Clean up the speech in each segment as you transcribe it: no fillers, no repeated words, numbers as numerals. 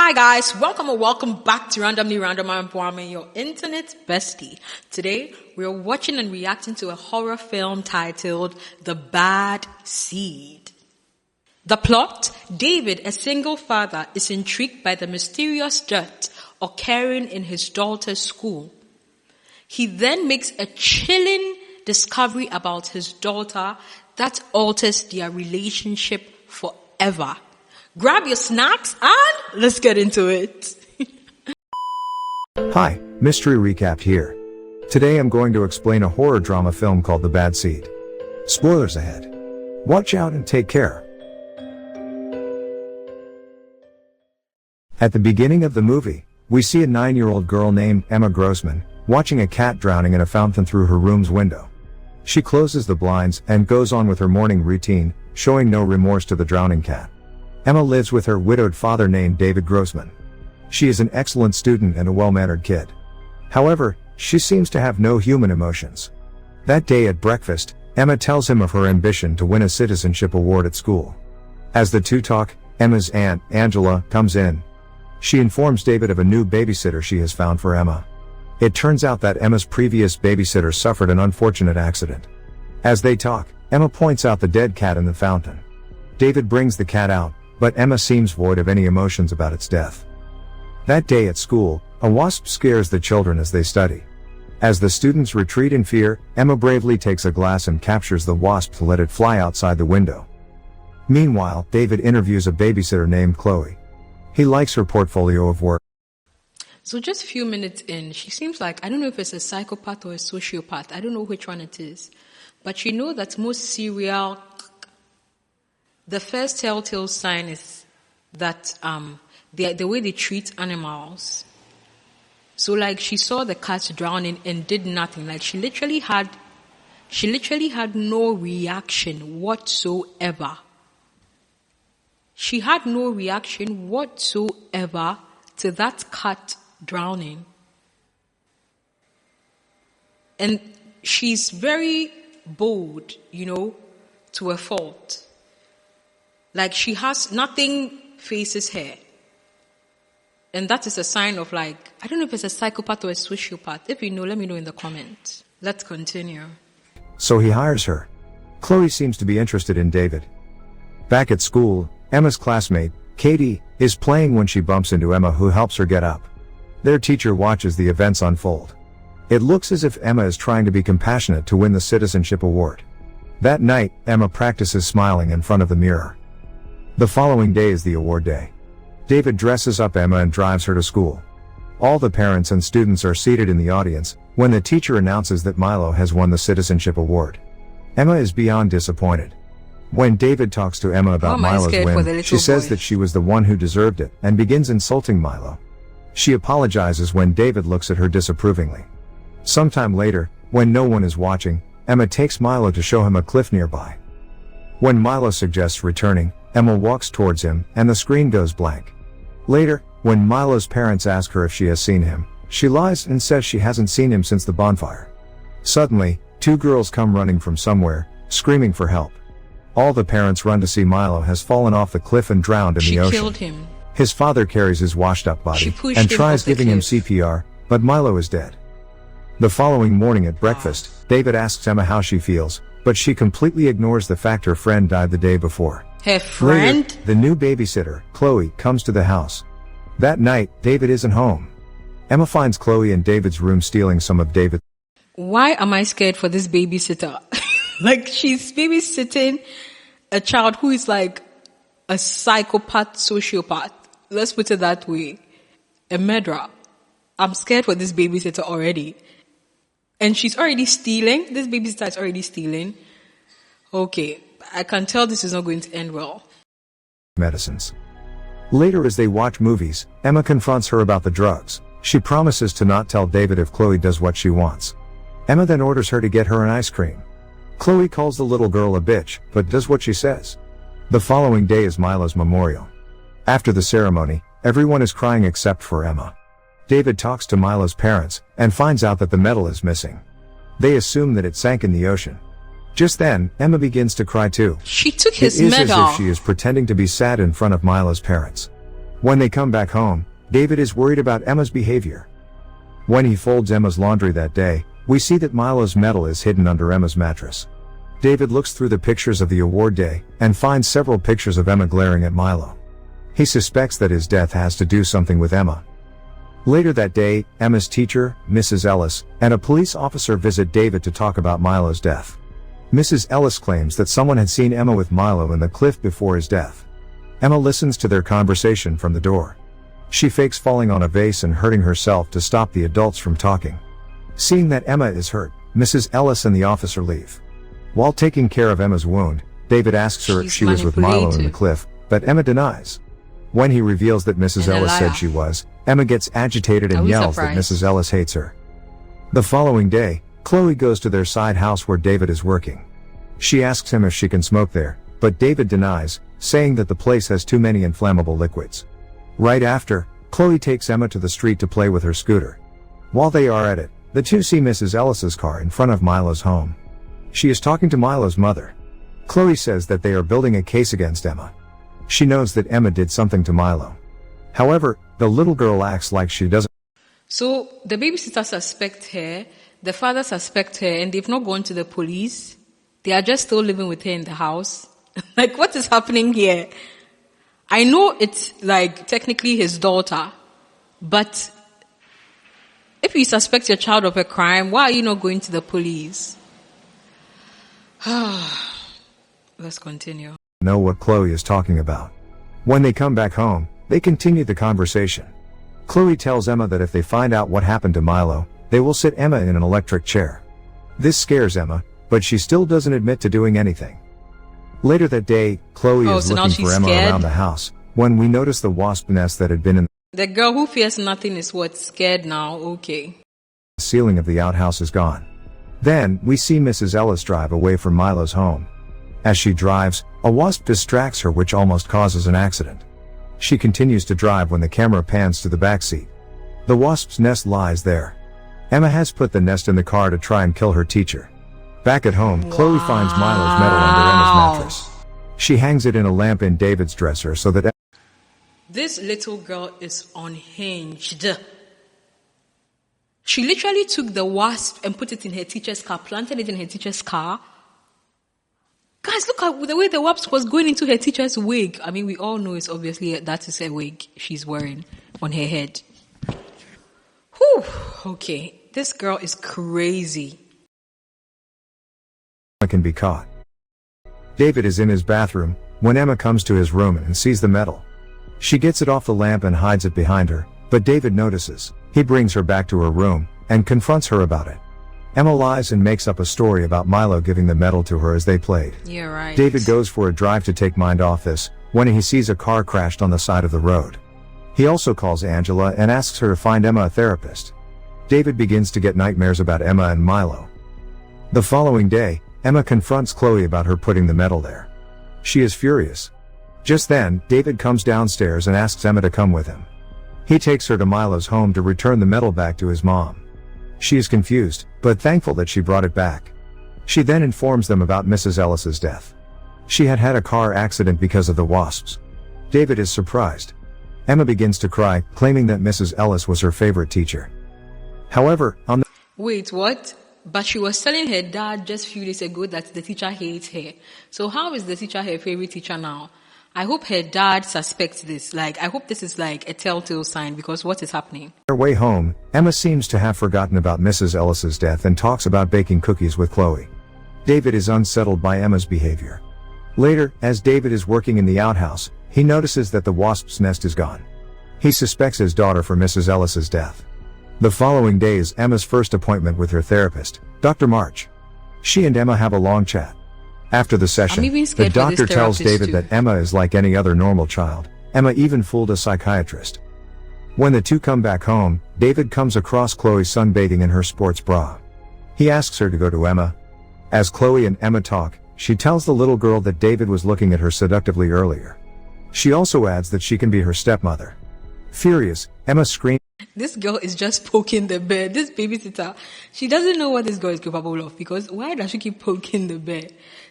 Hi guys, welcome or welcome back to Randomly Random. I'm Boame, your internet bestie. Today, we're watching and reacting to a horror film titled The Bad Seed. The plot: David, a single father, is intrigued by the mysterious death occurring in his daughter's school. He then makes a chilling discovery about his daughter that alters their relationship forever. Grab your snacks and let's get into it. Hi, Mystery Recap here. Today I'm going to explain a horror drama film called The Bad Seed. Spoilers ahead. Watch out and take care. At the beginning of the movie, we see a 9-year-old girl named Emma Grossman watching a cat drowning in a fountain through her room's window. She closes the blinds and goes on with her morning routine, showing no remorse to the drowning cat. Emma lives with her widowed father named David Grossman. She is an excellent student and a well-mannered kid. However, she seems to have no human emotions. That day at breakfast, Emma tells him of her ambition to win a citizenship award at school. As the two talk, Emma's aunt, Angela, comes in. She informs David of a new babysitter she has found for Emma. It turns out that Emma's previous babysitter suffered an unfortunate accident. As they talk, Emma points out the dead cat in the fountain. David brings the cat out, but Emma seems void of any emotions about its death. That day at school, a wasp scares the children as they study. As the students retreat in fear, Emma bravely takes a glass and captures the wasp to let it fly outside the window. Meanwhile, David interviews a babysitter named Chloe. He likes her portfolio of work. So just a few minutes in, she seems like, I don't know if it's a psychopath or a sociopath. I don't know which one it is. But you know that most serial, the first telltale sign is that the way they treat animals. So like she saw the cat drowning and did nothing. Like she literally had no reaction whatsoever. She had no reaction whatsoever to that cat drowning. And she's very bold, to a fault. Like she has nothing faces her. And that is a sign of I don't know if it's a psychopath or a sociopath. If you know, let me know in the comments. Let's continue. So he hires her. Chloe seems to be interested in David. Back at school, Emma's classmate, Katie, is playing when she bumps into Emma, who helps her get up. Their teacher watches the events unfold. It looks as if Emma is trying to be compassionate to win the citizenship award. That night, Emma practices smiling in front of the mirror. The following day is the award day. David dresses up Emma and drives her to school. All the parents and students are seated in the audience when the teacher announces that Milo has won the citizenship award. Emma is beyond disappointed. When David talks to Emma about Milo's win, she says that she was the one who deserved it and begins insulting Milo. She apologizes when David looks at her disapprovingly. Sometime later, when no one is watching, Emma takes Milo to show him a cliff nearby. When Milo suggests returning, Emma walks towards him and the screen goes blank. Later, when Milo's parents ask her if she has seen him, she lies and says she hasn't seen him since the bonfire. Suddenly, two girls come running from somewhere, screaming for help. All the parents run to see Milo has fallen off the cliff and drowned in the ocean. She killed him. His father carries his washed-up body and tries giving him CPR, but Milo is dead. The following morning at breakfast, David asks Emma how she feels, but she completely ignores the fact her friend died the day before. Her friend? Later, the new babysitter, Chloe, comes to the house. That night, David isn't home. Emma finds Chloe in David's room stealing some of David's. Why am I scared for this babysitter? She's babysitting a child who is like a psychopath, sociopath. Let's put it that way. A murderer. I'm scared for this babysitter already. And she's already stealing. This babysitter is already stealing. Okay, I can tell this is not going to end well. Medicines. Later, as they watch movies, Emma confronts her about the drugs. She promises to not tell David if Chloe does what she wants. Emma then orders her to get her an ice cream. Chloe calls the little girl a bitch, but does what she says. The following day is Milo's memorial. After the ceremony, everyone is crying except for Emma. David talks to Milo's parents, and finds out that the medal is missing. They assume that it sank in the ocean. Just then, Emma begins to cry too. She took his medal. It is medal. as if she is pretending to be sad in front of Milo's parents. When they come back home, David is worried about Emma's behavior. When he folds Emma's laundry that day, we see that Milo's medal is hidden under Emma's mattress. David looks through the pictures of the award day, and finds several pictures of Emma glaring at Milo. He suspects that his death has to do something with Emma. Later that day, Emma's teacher, Mrs. Ellis, and a police officer visit David to talk about Milo's death. Mrs. Ellis claims that someone had seen Emma with Milo in the cliff before his death. Emma listens to their conversation from the door. She fakes falling on a vase and hurting herself to stop the adults from talking. Seeing that Emma is hurt, Mrs. Ellis and the officer leave. While taking care of Emma's wound, David asks her if she was with Milo in the cliff, but Emma denies. When he reveals that Mrs. Ellis said she was, Emma gets agitated and yells that Mrs. Ellis hates her. The following day, Chloe goes to their side house where David is working. She asks him if she can smoke there, but David denies, saying that the place has too many inflammable liquids. Right after, Chloe takes Emma to the street to play with her scooter. While they are at it, the two see Mrs. Ellis's car in front of Milo's home. She is talking to Milo's mother. Chloe says that they are building a case against Emma. She knows that Emma did something to Milo. However, the little girl acts like she doesn't. So the babysitter suspects her, the father suspects her, and they've not gone to the police. They are just still living with her in the house. Like, what is happening here? I know it's like technically his daughter, but if you suspect your child of a crime, why are you not going to the police? Let's continue. Know what Chloe is talking about. When they come back home, they continue the conversation. Chloe tells Emma that if they find out what happened to Milo, they will sit Emma in an electric chair. This scares Emma, but she still doesn't admit to doing anything. Later that day, Chloe is looking for Emma around the house, when we notice the wasp nest that had been in the girl who fears nothing is what? Scared now? Okay. The ceiling of the outhouse is gone. Then, we see Mrs. Ellis drive away from Milo's home. As she drives, a wasp distracts her, which almost causes an accident. She continues to drive when the camera pans to the back seat. The wasp's nest lies there. Emma has put the nest in the car to try and kill her teacher. Back at home, Chloe finds Milo's medal under Emma's mattress. She hangs it in a lamp in David's dresser so that this little girl is unhinged. She literally took the wasp and put it in her teacher's car, planted it in her teacher's car. Guys, look at the way the wasp was going into her teacher's wig. I mean, we all know it's obviously that is a wig she's wearing on her head. Whew, okay, this girl is crazy. Can be caught. David is in his bathroom when Emma comes to his room and sees the medal. She gets it off the lamp and hides it behind her, but David notices. He brings her back to her room and confronts her about it. Emma lies and makes up a story about Milo giving the medal to her as they played. You're right. David goes for a drive to take mind off this, when he sees a car crashed on the side of the road. He also calls Angela and asks her to find Emma a therapist. David begins to get nightmares about Emma and Milo. The following day, Emma confronts Chloe about her putting the medal there. She is furious. Just then, David comes downstairs and asks Emma to come with him. He takes her to Milo's home to return the medal back to his mom. She is confused, but thankful that she brought it back. She then informs them about Mrs. Ellis's death. She had had a car accident because of the wasps. David is surprised. Emma begins to cry, claiming that Mrs. Ellis was her favorite teacher. However, on the— Wait, what? But she was telling her dad just a few days ago that the teacher hates her. So how is the teacher her favorite teacher now? I hope her dad suspects this. Like, I hope this is like a telltale sign, because what is happening? On their way home, Emma seems to have forgotten about Mrs. Ellis's death and talks about baking cookies with Chloe. David is unsettled by Emma's behavior. Later, as David is working in the outhouse, he notices that the wasp's nest is gone. He suspects his daughter for Mrs. Ellis's death. The following day is Emma's first appointment with her therapist, Dr. March. She and Emma have a long chat. After the session, the doctor tells David that Emma is like any other normal child. Emma even fooled a psychiatrist. When the two come back home, David comes across Chloe sunbathing in her sports bra. He asks her to go to Emma. As Chloe and Emma talk, she tells the little girl that David was looking at her seductively earlier. She also adds that she can be her stepmother. Furious, Emma screams. This girl is just poking the bear. This babysitter, she doesn't know what this girl is capable of, because why does she keep poking the bear?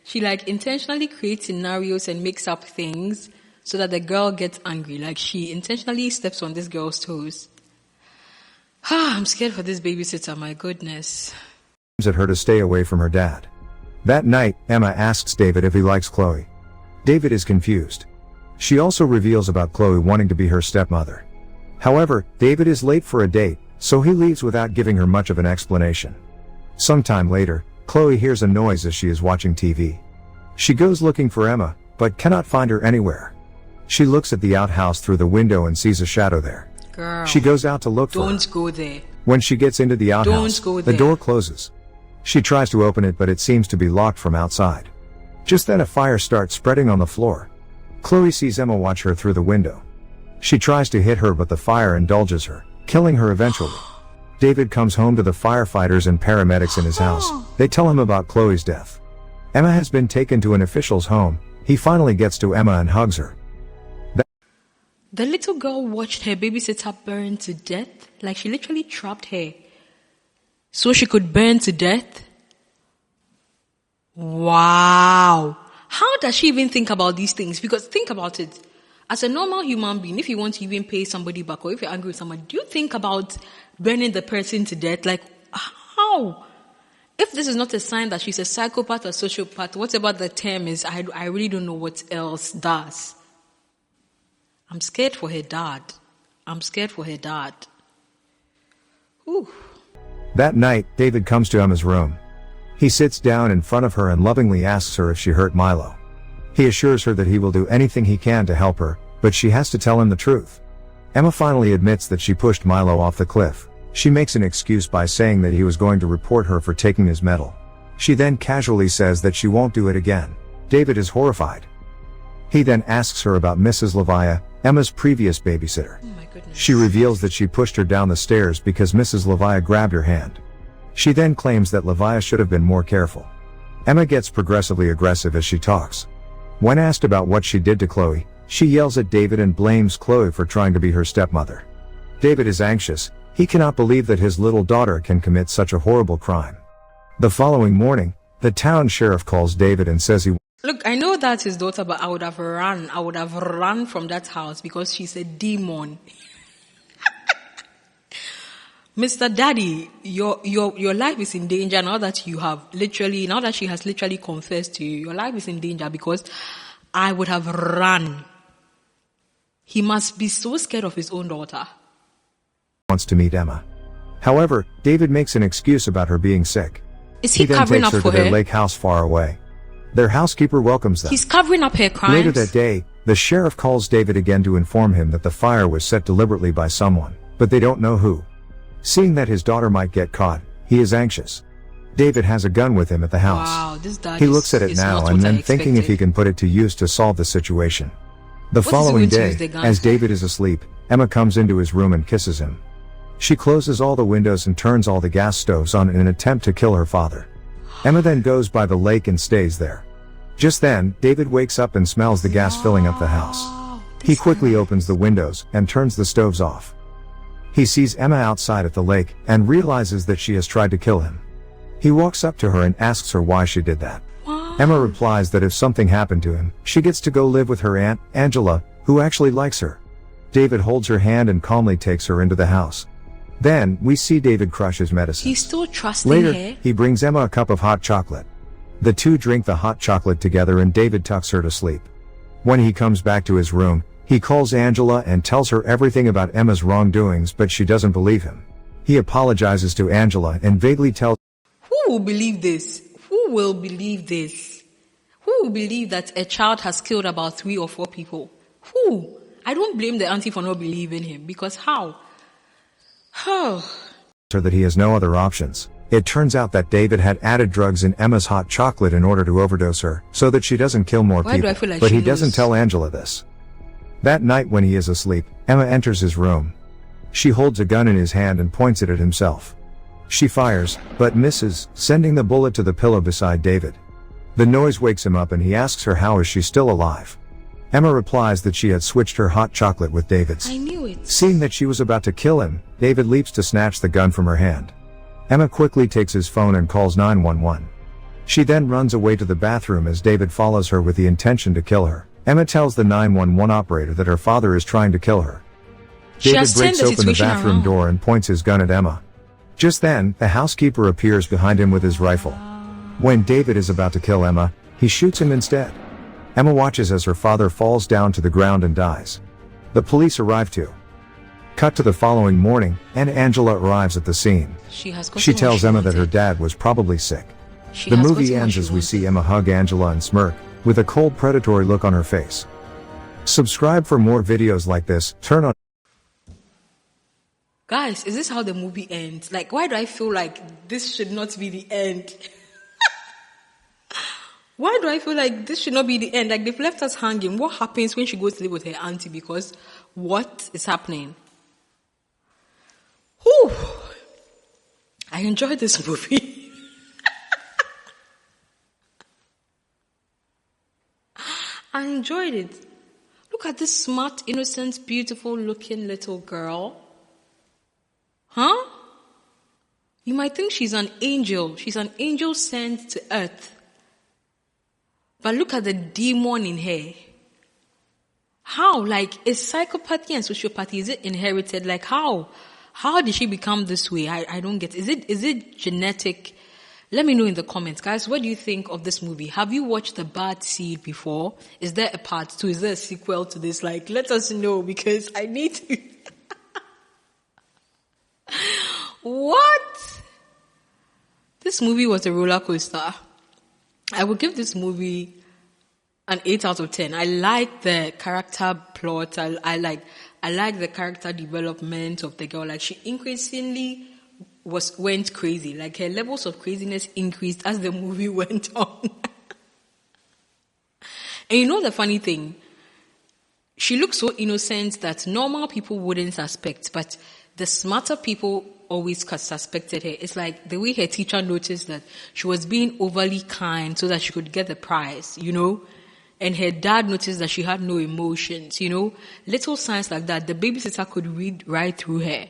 She like intentionally creates scenarios and makes up things so that the girl gets angry. Like she intentionally steps on this girl's toes. I'm scared for this babysitter, my goodness. At her to stay away from her dad. That night, Emma asks David if he likes Chloe. David is confused. She also reveals about Chloe wanting to be her stepmother. However, David is late for a date, so he leaves without giving her much of an explanation. Sometime later, Chloe hears a noise as she is watching TV. She goes looking for Emma, but cannot find her anywhere. She looks at the outhouse through the window and sees a shadow there. Girl, she goes out to look for her. Don't go there. When she gets into the outhouse, the door closes. She tries to open it, but it seems to be locked from outside. Just then a fire starts spreading on the floor. Chloe sees Emma watch her through the window. She tries to hit her, but the fire indulges her, killing her eventually. David comes home to the firefighters and paramedics in his house. They tell him about Chloe's death. Emma has been taken to an official's home. He finally gets to Emma and hugs her. The little girl watched her babysitter burn to death. Like she literally trapped her so she could burn to death. Wow. How does she even think about these things? Because think about it. As a normal human being, if you want to even pay somebody back, or if you're angry with someone, do you think about burning the person to death? Like, how? If this is not a sign that she's a psychopath or sociopath, whatever the term is, I really don't know what else does. I'm scared for her dad. Whew. That night, David comes to Emma's room. He sits down in front of her and lovingly asks her if she hurt Milo. He assures her that he will do anything he can to help her, but she has to tell him the truth. Emma finally admits that she pushed Milo off the cliff. She makes an excuse by saying that he was going to report her for taking his medal. She then casually says that she won't do it again. David is horrified. He then asks her about Mrs. Lavia, Emma's previous babysitter. Oh my goodness. She reveals that she pushed her down the stairs because Mrs. Lavia grabbed her hand. She then claims that Lavia should have been more careful. Emma gets progressively aggressive as she talks. When asked about what she did to Chloe, she yells at David and blames Chloe for trying to be her stepmother. David is anxious. He cannot believe that his little daughter can commit such a horrible crime. The following morning, the town sheriff calls David and says he... Look, I know that's his daughter, but I would have run from that house because she's a demon. Mr. Daddy, your life is in danger now that she has literally confessed to you. Your life is in danger because I would have run. He must be so scared of his own daughter. Wants to meet Emma. However, David makes an excuse about her being sick. Is he covering up for her? He then takes her to their lake house far away. Their housekeeper welcomes them. He's covering up her crimes. Later that day, the sheriff calls David again to inform him that the fire was set deliberately by someone, but they don't know who. Seeing that his daughter might get caught, he is anxious. David has a gun with him at the house. Wow, this dad he looks at it now and then thinking if he can put it to use to solve the situation. The following day, as David is asleep, Emma comes into his room and kisses him. She closes all the windows and turns all the gas stoves on in an attempt to kill her father. Emma then goes by the lake and stays there. Just then, David wakes up and smells the gas filling up the house. He quickly opens the windows and turns the stoves off. He sees Emma outside at the lake and realizes that she has tried to kill him. He walks up to her and asks her why she did that. Emma replies that if something happened to him, she gets to go live with her aunt, Angela, who actually likes her. David holds her hand and calmly takes her into the house. Then, we see David crush his medicine. He's still trusting Later, her. he brings Emma a cup of hot chocolate. The two drink the hot chocolate together and David tucks her to sleep. When he comes back to his room, he calls Angela and tells her everything about Emma's wrongdoings, but she doesn't believe him. He apologizes to Angela and vaguely tells... Who will believe this? Who will believe this? Who will believe that a child has killed about 3 or 4 people? Who? I don't blame the auntie for not believing him, because how? Oh. That he has no other options. It turns out that David had added drugs in Emma's hot chocolate in order to overdose her, so that she doesn't kill more Why do people, I feel like but she he doesn't knows? tell Angela this. That night when he is asleep, Emma enters his room. She holds a gun in his hand and points it at himself. She fires, but misses, sending the bullet to the pillow beside David. The noise wakes him up and he asks her how is she still alive. Emma replies that she had switched her hot chocolate with David's. I knew it. Seeing that she was about to kill him, David leaps to snatch the gun from her hand. Emma quickly takes his phone and calls 911. She then runs away to the bathroom as David follows her with the intention to kill her. Emma tells the 911 operator that her father is trying to kill her. David breaks open the bathroom door and points his gun at Emma. Just then, the housekeeper appears behind him with his rifle. When David is about to kill Emma, he shoots him instead. Emma watches as her father falls down to the ground and dies. The police arrive too. Cut to the following morning, and Angela arrives at the scene. She tells Emma that her dad was probably sick. The movie ends as we see Emma hug Angela and smirk, with a cold predatory look on her face. Subscribe for more videos like this. Turn on. Guys, is this how the movie ends? Like, why do I feel like this should not be the end? Why do I feel like this should not be the end? Like, they've left us hanging. What happens when she goes to live with her auntie? Because what is happening? Whew. I enjoyed this movie. I enjoyed it. Look at this smart, innocent, beautiful looking little girl. Huh? You might think she's an angel. She's an angel sent to earth. But look at the demon in her. How? Like, is psychopathy and sociopathy, is it inherited? Like, how? How did she become this way? I don't get it. Is it genetic? Let me know in the comments. Guys, what do you think of this movie? Have you watched The Bad Seed before? Is there a part 2? Is there a sequel to this? Like, let us know, because I need to. What? This movie was a roller coaster. I would give this movie an 8 out of 10. I like the character plot. I like the character development of the girl. Like, she increasingly went crazy. Like, her levels of craziness increased as the movie went on. And you know the funny thing? She looks so innocent that normal people wouldn't suspect, but the smarter people always suspected her. It's like the way her teacher noticed that she was being overly kind so that she could get the prize, you know? And her dad noticed that she had no emotions, you know? Little signs like that. The babysitter could read right through her.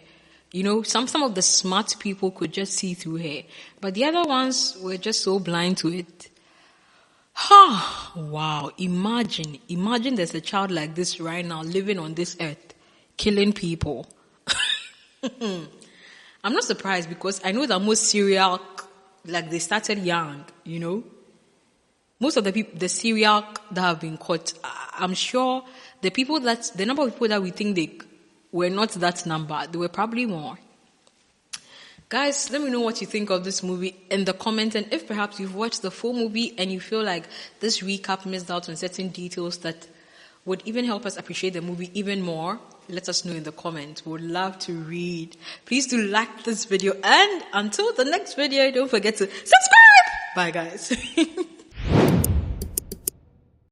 You know, some of the smart people could just see through her. But the other ones were just so blind to it. Wow. Imagine there's a child like this right now living on this earth, killing people. I'm not surprised, because I know that most serial, like, they started young, you know. Most of the serial that have been caught, I'm sure the number of people that we think they were not that number. There were probably more. Guys, let me know what you think of this movie in the comments, and if perhaps you've watched the full movie and you feel like this recap missed out on certain details that would even help us appreciate the movie even more, let us know in the comments. We'd love to read. Please do like this video, and until the next video, don't forget to subscribe. Bye, guys.